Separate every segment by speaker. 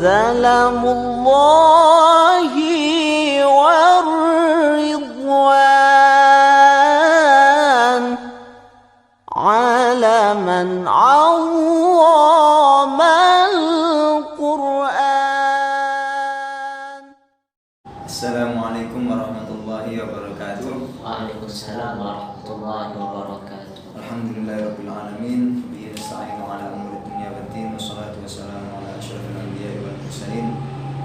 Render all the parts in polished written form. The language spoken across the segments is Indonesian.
Speaker 1: salamullahi warridwan ala man awwamal Qur'an.
Speaker 2: Assalamualaikum warahmatullahi wabarakatuh.
Speaker 3: Waalaikumsalam warahmatullahi wabarakatuh.
Speaker 2: Alhamdulillahirabbil alamin. Bihi nasta'inu ala umuri dunya waddin. Wassalatu wassalamu ala asyrafil anbiya'i wal mursalin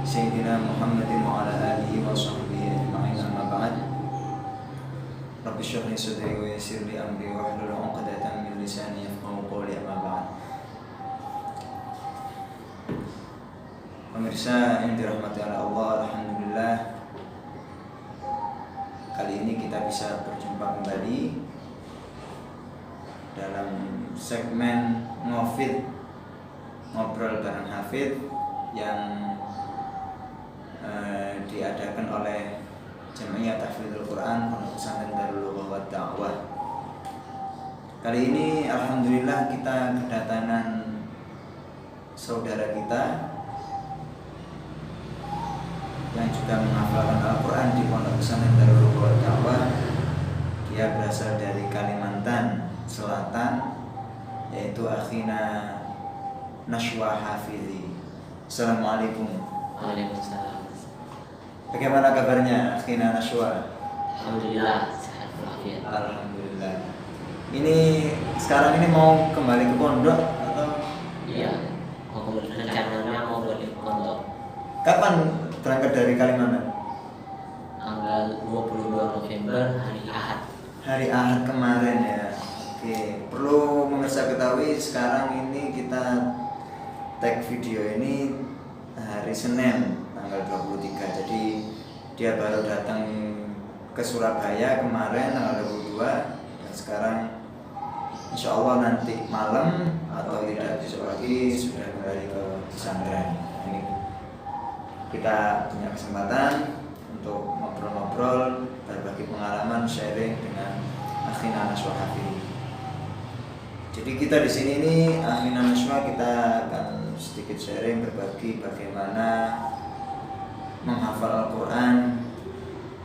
Speaker 2: sayyidina Muhammadin wa ala alihi wa sahbihi ajma'in. Amma ba'd. Rabbi shrah li sadri wa yassir li amri wa hlul 'uqdatam min lisani yafqahu qawli. Amma ba'd. Pemirsa yang dirahmati oleh Allah, alhamdulillah kali ini kita bisa berjumpa kembali dalam segmen Ngofid, ngobrol bareng Hafid, yang diadakan oleh Jamiah Tahfidzul Quran Pondok Pesantren Darul Ukhwah wa Da'wah. Kali ini alhamdulillah kita kedatangan saudara kita yang juga menghafalkan Al-Quran di Pondok Pesantren Darul Ukhwah wa Da'wah. Dia berasal dari Kalimantan Selatan, yaitu akhina Nashwa Hafidhi. Assalamualaikum.
Speaker 3: Waalaikumsalam.
Speaker 2: Bagaimana kabarnya akhina Nashwa?
Speaker 3: Alhamdulillah sehat walafiat.
Speaker 2: Alhamdulillah. Ini sekarang ini mau kembali ke pondok atau?
Speaker 3: Iya. Mau kemudian rencananya mau balik ke pondok.
Speaker 2: Kapan berangkat dari Kalimantan?
Speaker 3: Tanggal 22 November hari Ahad.
Speaker 2: Hari Ahad kemarin ya. Oke, perlu pemirsa ketahui sekarang ini kita tag video ini hari Senin tanggal 23. Jadi dia baru datang ke Surabaya kemarin tanggal 22, dan sekarang insya Allah nanti malam atau tidak besok pagi sudah kembali ke pesantren. Ini kita punya kesempatan untuk ngobrol-ngobrol, berbagi pengalaman, sharing dengan akhina Nashwa Hafidhi. Jadi kita di sini ini akhina Nashwa, kita akan sedikit sharing, berbagi bagaimana menghafal Al-Quran,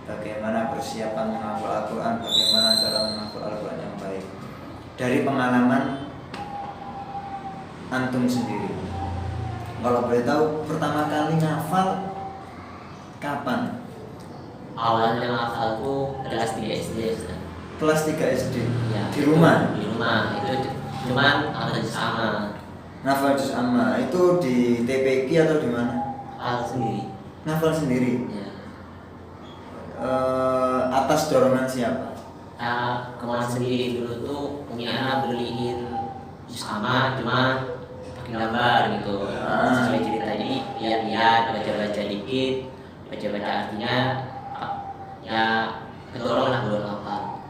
Speaker 2: bagaimana persiapan menghafal Al-Quran, bagaimana cara menghafal Al-Quran yang baik dari pengalaman antum sendiri. Kalau boleh tahu pertama kali ngafal kapan?
Speaker 3: Awalnya hafal tuh kelas 3 SD. Ustaz.
Speaker 2: Kelas 3 SD.
Speaker 3: Ya,
Speaker 2: Di rumah?
Speaker 3: Di rumah itu cuman ada sama
Speaker 2: Ngafal juz amma itu di TPQ atau di mana?
Speaker 3: hal sendiri.
Speaker 2: Ngafal sendiri.
Speaker 3: Ya.
Speaker 2: Atas dorongan siapa?
Speaker 3: Kemarin sendiri dulu tuh Umi Ana beliin sama cuma pakai gambar gitu. Sesuai cerita, jadi lihat-lihat, baca-baca dikit, baca-baca artinya, ya kedorong lah belum hafal.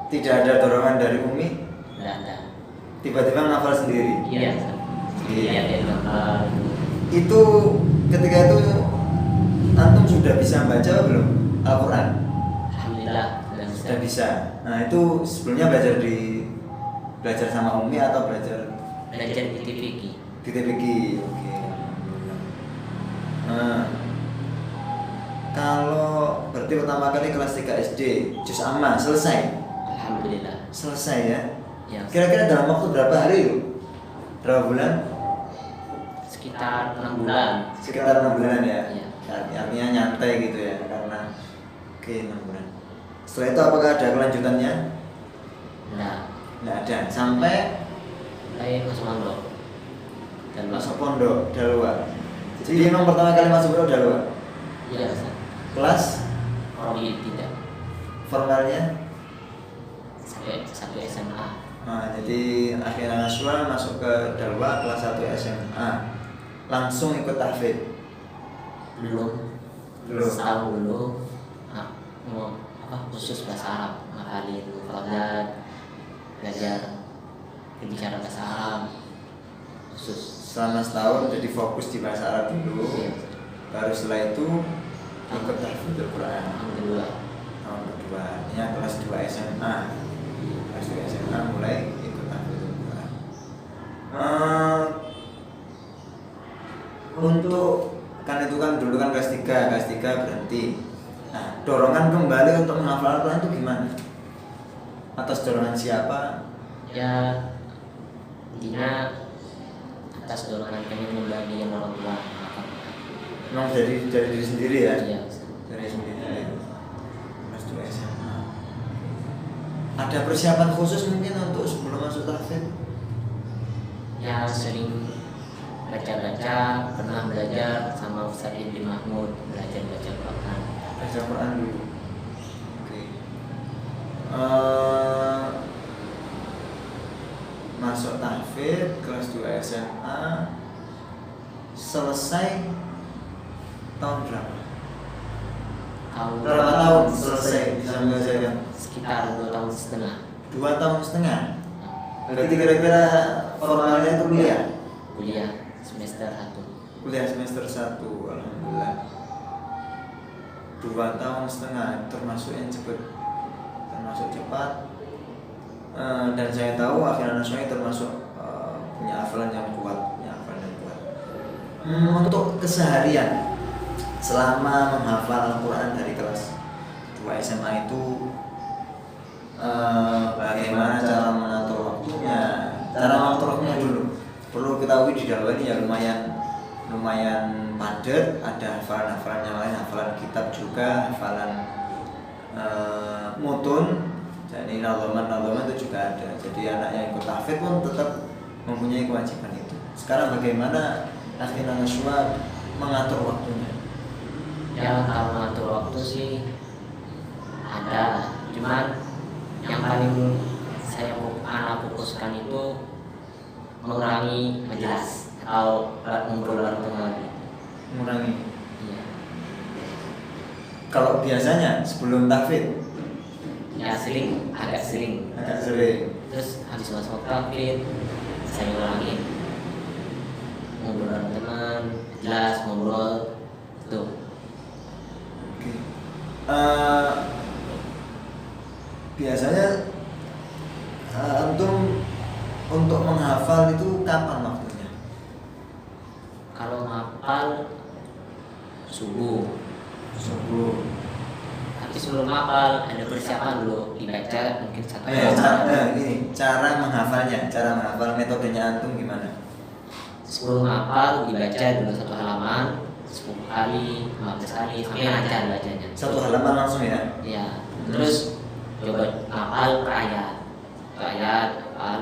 Speaker 2: Tidak ada dorongan dari Umi?
Speaker 3: Tidak ada.
Speaker 2: Tiba-tiba ngafal sendiri?
Speaker 3: Iya. Lihat ya gambar.
Speaker 2: Itu ketika itu antum sudah bisa baca belum Al-Quran?
Speaker 3: Alhamdulillah
Speaker 2: Sudah bisa. Nah itu sebelumnya belajar sama Umi atau belajar
Speaker 3: belajar di TPQ.
Speaker 2: di TPQ? Oke. Nah, kalau berarti pertama kali kelas 3 SD juz amma selesai?
Speaker 3: Alhamdulillah.
Speaker 2: Selesai ya?
Speaker 3: Ya,
Speaker 2: Kira-kira dalam waktu berapa hari itu? Berapa bulan?
Speaker 3: sekitar 6 bulan.
Speaker 2: Sekitar 6 bulan ya?
Speaker 3: Iya.
Speaker 2: Artinya nyantai gitu ya, karena oke 6 bulan. Setelah itu apakah ada kelanjutannya?
Speaker 3: Nah,
Speaker 2: Nggak ada, sampai
Speaker 3: saya masuk pondok. Dan
Speaker 2: masuk pondok Dalwa. Jadi memang pertama kali masuk pondok Dalwa.
Speaker 3: Iya, Ustaz.
Speaker 2: Kelas
Speaker 3: Prodi tidak.
Speaker 2: formalnya.
Speaker 3: Sampai 1 SMA.
Speaker 2: Nah, jadi akhirnya Nashwa masuk ke Dalwa kelas 1 SMA. Langsung ikut tahfidz.
Speaker 3: Belum. Setahun dulu. Mau khusus bahasa Arab, ngafalin mufradat, belajar berbicara bahasa Arab khusus.
Speaker 2: Selama setahun jadi fokus di bahasa Arab dulu.
Speaker 3: Iya.
Speaker 2: Baru setelah itu ikut tahfidzul Quran.
Speaker 3: Alhamdulillah.
Speaker 2: Tahun kedua, ya kelas 2 SMA. Kelas 2 SMA mulai ikut tahfidzul Quran. Untuk kelas 3 berhenti. Nah, dorongan kembali untuk menghafal Al-Quran itu gimana? Atas dorongan siapa?
Speaker 3: Ya intinya atas dorongan pengen membahagiakan orang tua.
Speaker 2: Memang dari diri sendiri ya?
Speaker 3: Iya.
Speaker 2: Dari sendiri. Kelas 2 SMA. Ada persiapan khusus mungkin untuk sebelum masuk tahfidz?
Speaker 3: Ya sering baca-baca, pernah belajar sama Ustaz Ibn Mahmud, belajar baca Quran.
Speaker 2: Baca Quran dulu. Oke. Masuk tahfidz kelas 2 SMA, selesai tahun berapa? Berapa tahun selesai bisa mengajarkan?
Speaker 3: Sekitar 2,5 tahun.
Speaker 2: 2 tahun setengah. Berarti kira-kira formalnya itu
Speaker 3: Kuliah semester 1.
Speaker 2: kuliah semester 1, alhamdulillah. 2 tahun setengah termasuk yang termasuk cepat. Dan saya tahu akhirnya saya termasuk punya hafalan yang kuat, untuk keseharian selama menghafal Al-Quran dari kelas 2 SMA itu, bagaimana cara mengatur waktunya? Cara mengatur waktunya dulu perlu ketahui di dalam ini ya lumayan padat. Ada hafalan yang lain, hafalan kitab juga, hafalan mutun. Jadi nazaman itu juga ada. Jadi anak yang ikut tahfidz pun tetap mempunyai kewajiban itu. Sekarang bagaimana akhirnya Nashwa mengatur waktunya?
Speaker 3: Ya kalau mengatur waktu sih ada, cuman yang paling saya fokuskan itu mengurangi majelis atau ngobrol bareng teman.
Speaker 2: Mengurangi.
Speaker 3: Iya.
Speaker 2: Kalau biasanya sebelum tahfidz?
Speaker 3: Ya agak sering. Terus habis masuk tahfidz saya ngurangin ngobrol bareng teman, jelas ngobrol itu.
Speaker 2: Oke. Biasanya antum untuk menghafal itu kapan waktunya?
Speaker 3: Kalau hafal subuh. Tapi sebelum hafal ada persiapan dulu, dibaca mungkin satu
Speaker 2: Cara menghafalnya, cara menghafal metodenya antum gimana?
Speaker 3: Sebelum hafal dibaca dulu 1 halaman 10 kali, 15 kali sampai lancar bacanya.
Speaker 2: 1 halaman langsung ya?
Speaker 3: Iya. Terus coba hafal per ayat. Hafal,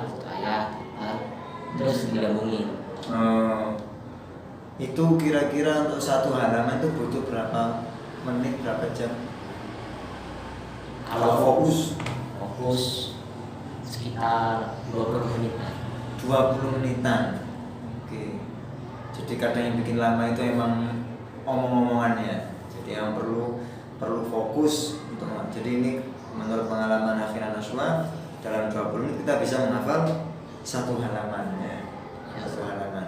Speaker 3: terus digabungin.
Speaker 2: Itu kira-kira untuk 1 halaman itu butuh berapa menit, berapa jam? Kalau fokus
Speaker 3: sekitar 20 menitan.
Speaker 2: 20 menitan. Oke. Jadi kadang yang bikin lama itu emang omong-omongannya. Jadi yang perlu fokus untuk. Jadi ini menurut pengalaman Hafidz Nashwa, dalam 20 menit kita bisa menghafal 1 halaman ya. 1 halaman.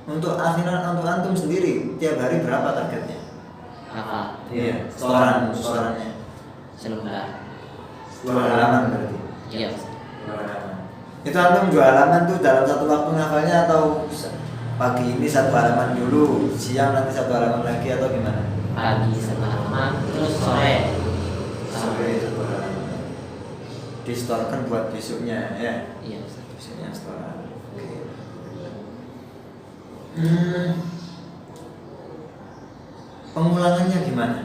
Speaker 2: Untuk antum sendiri tiap hari berapa targetnya?
Speaker 3: Apa?
Speaker 2: Iya, setorannya.
Speaker 3: Selembar.
Speaker 2: 2 halaman berarti.
Speaker 3: Iya.
Speaker 2: 2 halaman. Itu antum 2 halaman tuh dalam satu waktu ngafalnya atau pagi ini 1 halaman dulu, siang nanti 1 halaman lagi atau gimana?
Speaker 3: Pagi 1 halaman, terus sore
Speaker 2: 1 halaman. Distorkan buat besoknya ya.
Speaker 3: Iya.
Speaker 2: Besoknya setoran. Oke. Pengulangannya gimana?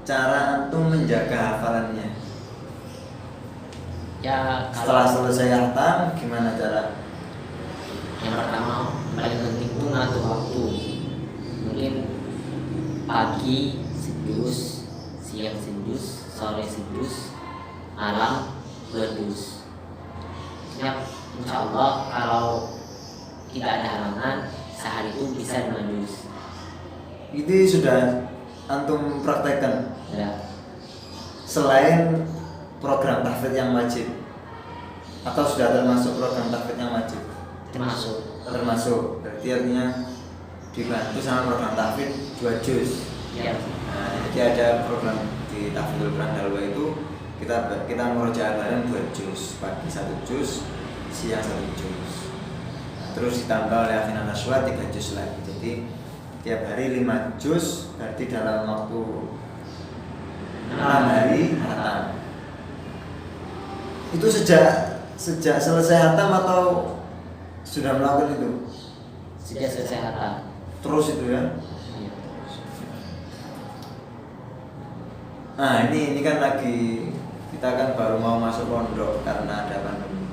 Speaker 2: Cara antum menjaga hafalannya?
Speaker 3: Ya
Speaker 2: Setelah
Speaker 3: kalau
Speaker 2: selesai hatam, gimana cara?
Speaker 3: yang pertama paling penting itu ngatur waktu. Mungkin pagi sejus, siang sejus, sore sejus, malam 2 juz. Ya, insya Allah kalau tidak ada halangan sehari itu bisa 5 juz.
Speaker 2: Itu sudah antum praktekkan
Speaker 3: Ya,
Speaker 2: selain program tahfidz yang wajib, atau sudah termasuk program tahfidz yang wajib?
Speaker 3: termasuk.
Speaker 2: Berarti artinya dibantu sama program tahfidz 2 juz.
Speaker 3: Ya,
Speaker 2: Nah, jadi ada program di Tahfidzul Quran Dalwa itu kita murojaah bareng 2 juz, pagi 1 juz, siang 1 juz. Nah, terus ditambah oleh Hafidz Nashwa 3 juz lagi. Jadi tiap hari 5 juz, berarti dalam waktu 6 hari hatam. Itu sejak selesai hatam atau sudah melakukan itu?
Speaker 3: Sejak selesai hatam.
Speaker 2: Terus itu ya.
Speaker 3: Iya.
Speaker 2: Nah ini kan lagi kita kan baru mau masuk pondok karena ada pandemi.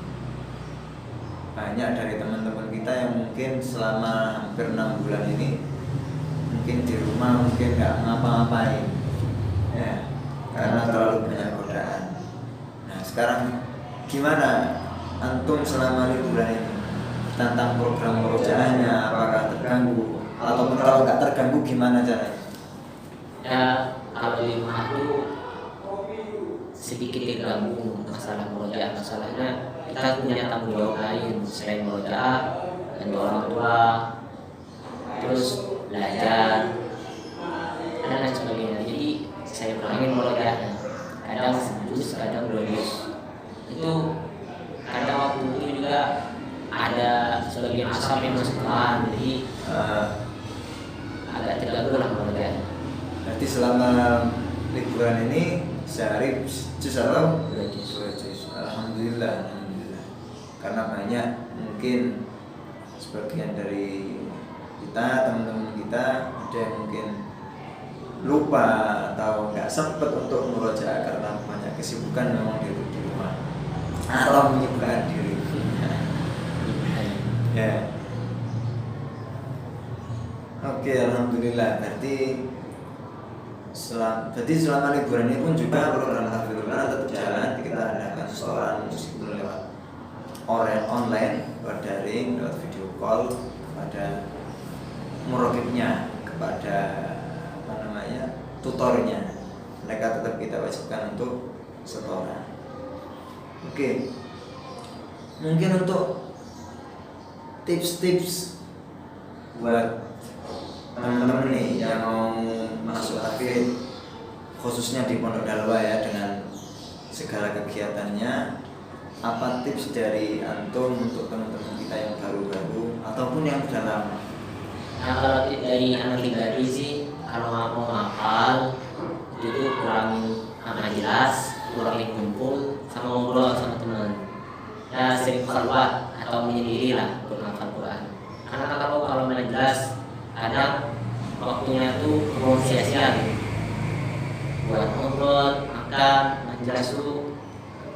Speaker 2: Banyak dari teman-teman kita yang mungkin selama hampir 6 bulan ini mungkin di rumah mungkin nggak ngapa-ngapain ya, karena terlalu banyak godaan. Nah sekarang gimana antum selama liburan ini tentang program pekerjaannya, apakah terganggu ataupun kalau nggak terganggu gimana caranya?
Speaker 3: Ya kalau di rumah tuh sedikit terganggu masalah murojaah. Masalahnya kita punya tanggung jawab lain selain murojaah, dan orang tua, terus belajar dan lain sebagainya. Jadi saya kurangin murojaahnya, kadang 1 juz, kadang 2 juz. Itu kadang waktu itu juga ada sebagian asap yang masuk ke jadi agak terganggu lah murojaahnya.
Speaker 2: Berarti selama liburan ini sehari juz atau
Speaker 3: 2 juz.
Speaker 2: 2 juz. Alhamdulillah. Karena banyak mungkin sebagian dari kita, teman-teman kita ada yang mungkin lupa atau nggak sempet untuk murojaah karena banyak kesibukan memang di rumah atau menyibukkan diri. Ya. Oke, alhamdulillah. Berarti selama liburan ini pun juga program Tahfidzul Quran tetap jalan. Kita adakan setoran meskipun lewat online, lewat daring, lewat video call kepada murokibnya, kepada tutornya. Mereka tetap kita wajibkan untuk setoran. Oke. Mungkin untuk tips-tips buat teman-teman nih yang mau masuk tahfidz khususnya di Pondok Dalwa ya, dengan segala kegiatannya, apa tips dari antum untuk teman-teman kita yang baru-baru ataupun yang sudah lama?
Speaker 3: Nah kalau dari anak pribadi sih, kalau mau hafal itu kurangin jelas, kurangin kumpul sama ngobrol sama teman. Ya sering khalwat atau menyendiri lah untuk hafal Quran. Karena kalau main jelas kadang waktunya tuh mau sia-sia gitu. Buat ngobrol, makan, jelas tuh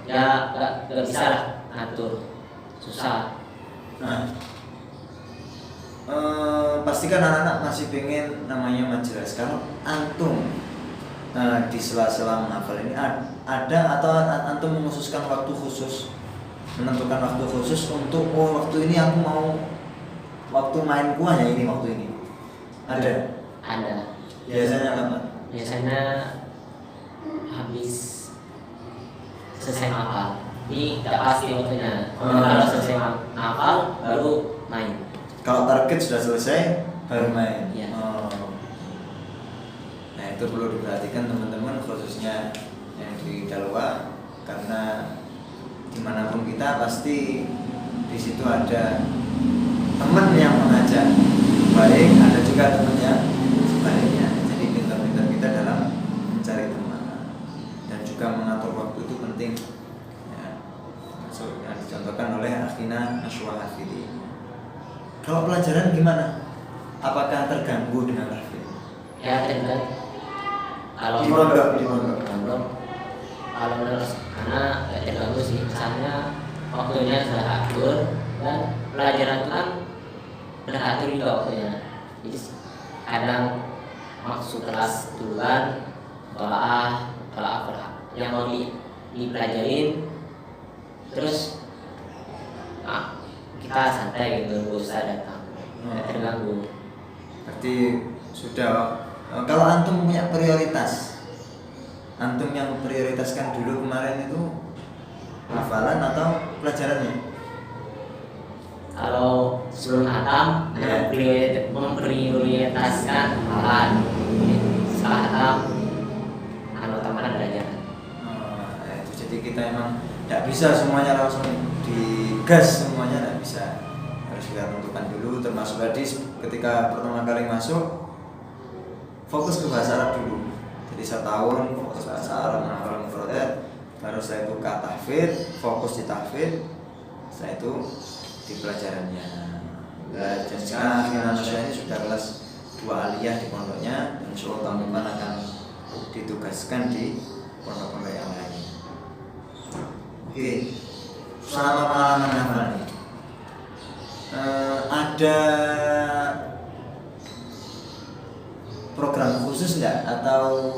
Speaker 3: ya gak bisa lah ngatur, susah.
Speaker 2: Nah, pastikan anak-anak masih pengen namanya majelis. Kalau antum di sela-sela menghafal ini ada atau antum mengkhususkan waktu khusus, menentukan waktu khusus untuk waktu ini aku mau waktu mainku hanya ini waktu ini? Ada. Biasanya apa?
Speaker 3: Biasanya habis selesai hafal. Ini tidak pasti waktunya. Kalau selesai hafal baru main.
Speaker 2: Kalau target sudah selesai baru main.
Speaker 3: Ya.
Speaker 2: Nah itu perlu diperhatikan teman-teman, khususnya yang di Dalwa, karena dimanapun kita pasti di situ ada teman yang mengajak baik, ada juga teman yang sebaliknya. Jadi pintar-pintar kita dalam mencari teman dan juga mengatur waktu itu penting ya, yang dicontohkan oleh Akhina Ashwa Hafidhi. Kalau pelajaran gimana? Apakah terganggu dengan tahfidz?
Speaker 3: Ya tergantung. Kalau
Speaker 2: Di pondok.
Speaker 3: Kalau menurut karena ya terganggu sih, misalnya waktunya sudah atur dan pelajaran itu kan udah atur juga waktunya. Jadi kadang maksud kelas duluan, tolaah yang mau dipelajarin, terus kita santai gitu, gak usah datang, nggak terganggu.
Speaker 2: Berarti sudah. Kalau antum punya prioritas, antum yang prioritaskan dulu kemarin itu hafalan atau pelajarannya?
Speaker 3: Kalau sebelum hatam memprioritaskan hafalan, setelah hatam utamakan belajar.
Speaker 2: Itu jadi kita emang tidak bisa semuanya langsung digas, semuanya tidak bisa, harus kita tentukan dulu. Termasuk tadi ketika pertama kali masuk fokus ke bahasa Arab dulu. Jadi setahun fokus bahasa Arab, menghafal mufradat, baru setelah itu ke tahfidz, fokus di tahfidz, setelah itu di pelajarannya. Nah, dan sekarang akhirnya Nasyah ini sudah kelas 2 aliyah di pondoknya, dan insya Allah tahun depan akan ditugaskan di pondok-pondok yang lain. Oke, selama pengalaman hafal ini ada program khusus nggak atau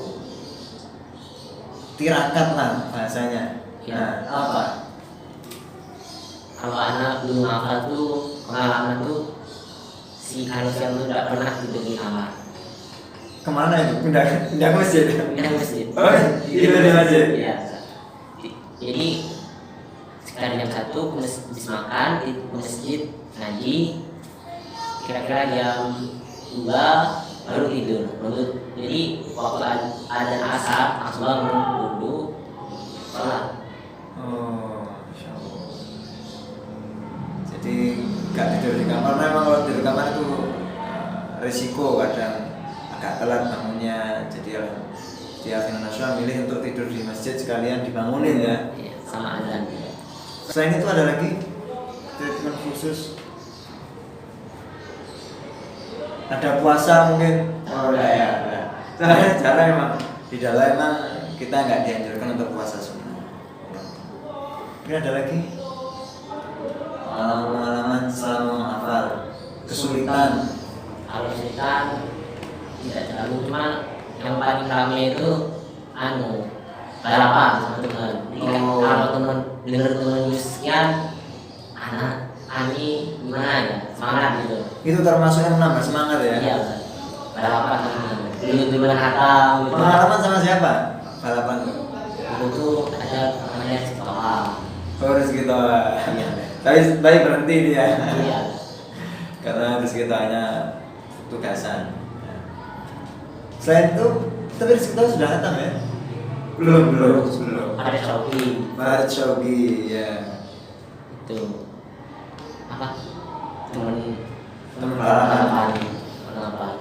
Speaker 2: tirakat lah bahasanya?
Speaker 3: Ya.
Speaker 2: Apa?
Speaker 3: Kalau anak belum hafal tuh pengalaman tuh si Carlos yang tuh tidak pernah tidur di kamar.
Speaker 2: Kemana itu? Pindah masjid?
Speaker 3: Pindah masjid.
Speaker 2: Oh, tidur di masjid?
Speaker 3: Iya. Jadi sekitar jam 1 ke habis makan di masjid ngaji, kira-kira jam 2 baru tidur. Jadi waktu ada asar langsung bangun wudu sholat.
Speaker 2: Oh, Masya Allah. Jadi nggak tidur di kamar. Nah, emang kalau tidur di kamar itu risiko, kadang agak telat bangunnya. Jadi di akhirnya Nasyah milih untuk tidur di masjid sekalian dibangunin ya.
Speaker 3: Ya, sama azan.
Speaker 2: Selain itu ada lagi treatment khusus? Ada puasa mungkin? Oh ya. Soalnya jarang emang di dalam emang kita nggak dianjurkan untuk puasa sunnah. Mungkin ada lagi pengalaman selama menghafal, kesulitan.
Speaker 3: Kalau kesulitan tidak terlalu, cuma yang paling ramai itu balapan sama teman. Jadi kalau teman dengar teman sekian, anak Ani gimana ya, semangat gitu.
Speaker 2: Itu termasuk yang menambah semangat ya?
Speaker 3: Iya, balapan dulu hatam gitu.
Speaker 2: Pengalaman sama siapa? Balapan tuh?
Speaker 3: Dulu tuh ada namanya si Toha.
Speaker 2: Harus gitu.
Speaker 3: Iya.
Speaker 2: Tapi berhenti dia.
Speaker 3: Iya.
Speaker 2: Karena harus kita hanya tugasan. Selain itu, tapi kita sudah hatam ya? Belum.
Speaker 3: Ada Shopee.
Speaker 2: Barat Shogi ya.
Speaker 3: Itu apa? Temen
Speaker 2: balapan.
Speaker 3: Balapan.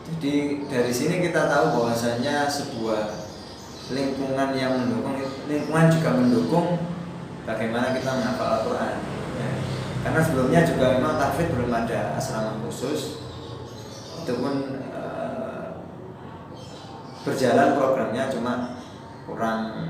Speaker 2: Jadi dari sini kita tahu bahwasanya sebuah lingkungan yang mendukung, lingkungan juga mendukung bagaimana kita menghafal Al-Quran ya. Karena sebelumnya juga memang tahfidz belum ada asrama khusus, itu pun berjalan programnya, cuma kurang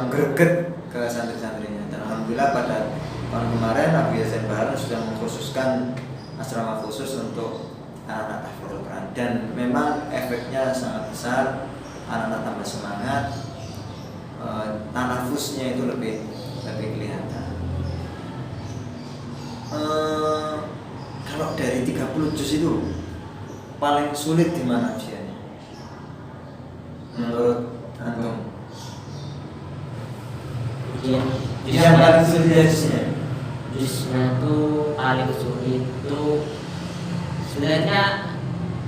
Speaker 2: greget ke santri-santrinya. Dan alhamdulillah pada tahun kemarin Abu Yasin Bahar sudah mengkhususkan asrama khusus untuk anak-anak tahfidz Al-Quran, dan memang efeknya sangat besar. Anak-anak tambah semangat, tanafusnya itu lebih kelihatan. Kalau dari 30 juz itu paling sulit di mana ujiannya? Menurut antum? Yang paling sulit ya juznya?
Speaker 3: Juznya tuh paling sulit tuh sebenarnya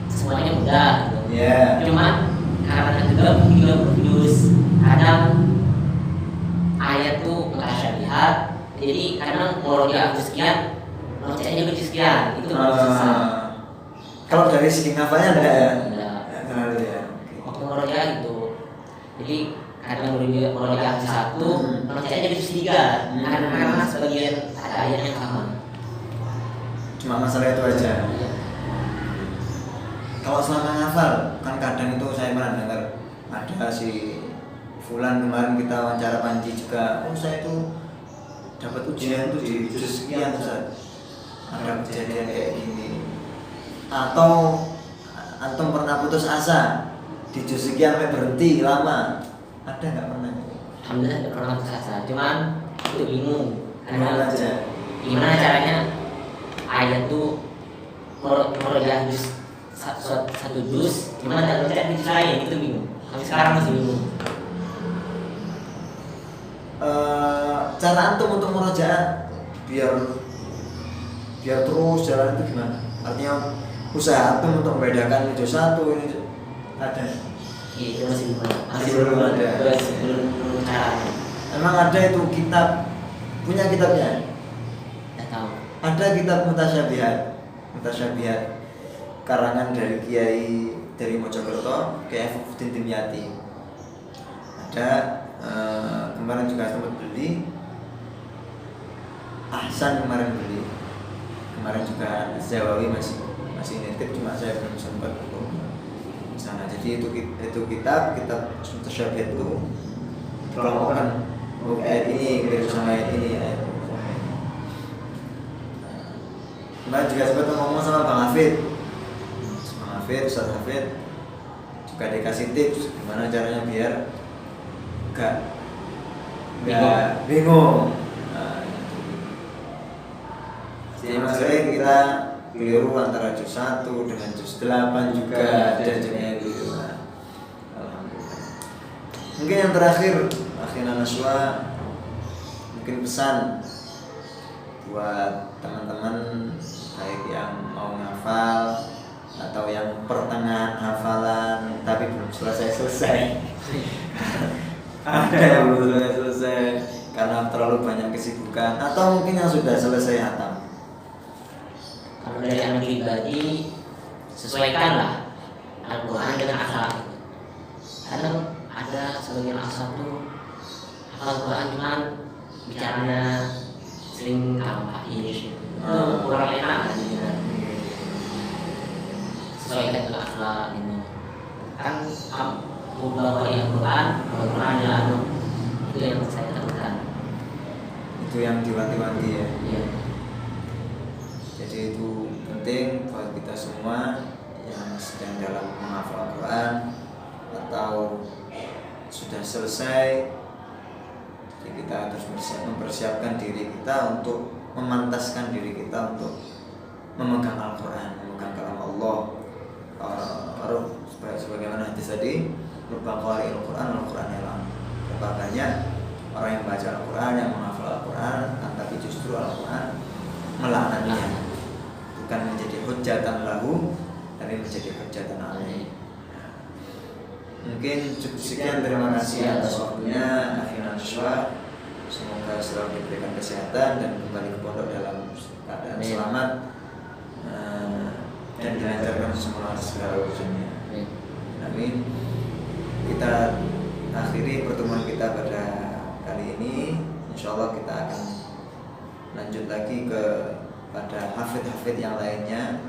Speaker 3: semuanya mudah gitu.
Speaker 2: Yeah.
Speaker 3: Cuman karena 30 juz kadang ayat tuh nggak syabihat, jadi kadang murojaah juz sekian, rojahnya juz sekian, itu susah.
Speaker 2: Kalau dari segi ngafalnya enggak ya?
Speaker 3: Enggak.
Speaker 2: Terlalu ya.
Speaker 3: Waktu murojaah gitu, jadi kadang murojaah juz 1, rojahnya juz 3, karena sebagian ada ayat yang sama.
Speaker 2: Cuma masalah itu aja.
Speaker 3: Iya.
Speaker 2: Kalau selama ngafal, kan kadang itu saya pernah dengar ada si Fulan kemarin kita wawancara Panji juga, saya itu dapat ujian itu di juz sekian Ustaz. Ada kejadian kayak gini. Atau antum pernah putus asa di juz sekian sampai berhenti lama? Ada nggak pernah?
Speaker 3: Alhamdulillah tidak pernah putus asa, cuman itu bingung
Speaker 2: Gimana aja?
Speaker 3: gimana caranya ayat tuh murojaah juz satu juz, gimana cara baca juz lain, itu bingung. Sampai sekarang masih bingung.
Speaker 2: Cara antum untuk murojaah biar terus jalan itu gimana? Artinya usaha antum untuk membedakan ini juz 1 ini ada?
Speaker 3: Iya, itu masih
Speaker 2: belum ada.
Speaker 3: belum caranya.
Speaker 2: Emang ada itu kitab, punya kitabnya?
Speaker 3: Tidak tahu.
Speaker 2: Ada kitab mutasyabihat. karangan dari Kiai dari Mojokerto, Kiai Fufuddin Dimyati. Ada kemarin juga sempat beli, Ahsan kemarin beli, kemarin juga Zawawi masih nitip, cuma saya belum sempat untuk sana. Jadi itu kitab Mutasyabihat itu kelompokan ayat ini mirip sama ayat ini, ayat. Kemarin juga sempat ngomong sama Bang Hafid, Ustaz Hafid juga dikasih tips gimana caranya biar gak bingung. Jadi masalahnya kita keliru antara juz 1 dengan juz 8 juga ada jenisnya gitu. Alhamdulillah. Mungkin yang terakhir, akhirnya Naswa, mungkin pesan buat teman-teman baik yang mau ngafal atau yang pertengahan hafalan tapi belum selesai. Ada yang belum selesai karena terlalu banyak kesibukan, atau mungkin yang sudah selesai hatam.
Speaker 3: Kalau dari anak pribadi, sesuaikanlah Al-Quran dengan akhlak. Kadang ada sebagian akhlak tuh hafal Quran cuman bicaranya sering kalah itu kurang enak kan gitu. Sesuaikan dengan akhlak ini. Kan kamu bawa Al-Quran adalah itu yang saya lakukan.
Speaker 2: Itu yang diwanti-wanti ya.
Speaker 3: Iya.
Speaker 2: Jadi itu penting buat kita semua yang sedang dalam menghafal Al-Quran atau sudah selesai. Jadi kita harus mempersiapkan diri kita untuk memantaskan diri kita untuk memegang Al-Quran, memegang kalam Allah. Sebagaimana hadis tadi, rubba qari'il Quran Al-Quran yalam. Berapa banyak orang yang baca Al-Quran, yang menghafal Al-Quran, tapi justru Al-Quran melaknatnya. Bukan menjadi hujjatan lahu, tapi menjadi hujjatan alaih. Mungkin cukup sekian, terima kasih atas waktunya. Akhirnya Naswa, semoga selalu diberikan kesehatan dan kembali ke pondok dalam keadaan selamat dan dilancarkan semua segala urusannya. Amin. Kita akhiri pertemuan kita pada kali ini. Insyaallah kita akan lanjut lagi pada hafid-hafid yang lainnya.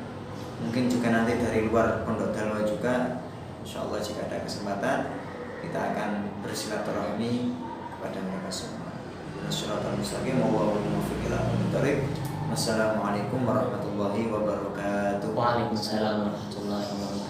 Speaker 2: Mungkin juga nanti dari luar Pondok Dalwa juga. Insyaallah jika ada kesempatan kita akan bersilaturahmi kepada mereka semua. Wassalamualaikum warahmatullahi wabarakatuh.
Speaker 3: Waalaikumsalam warahmatullahi wabarakatuh.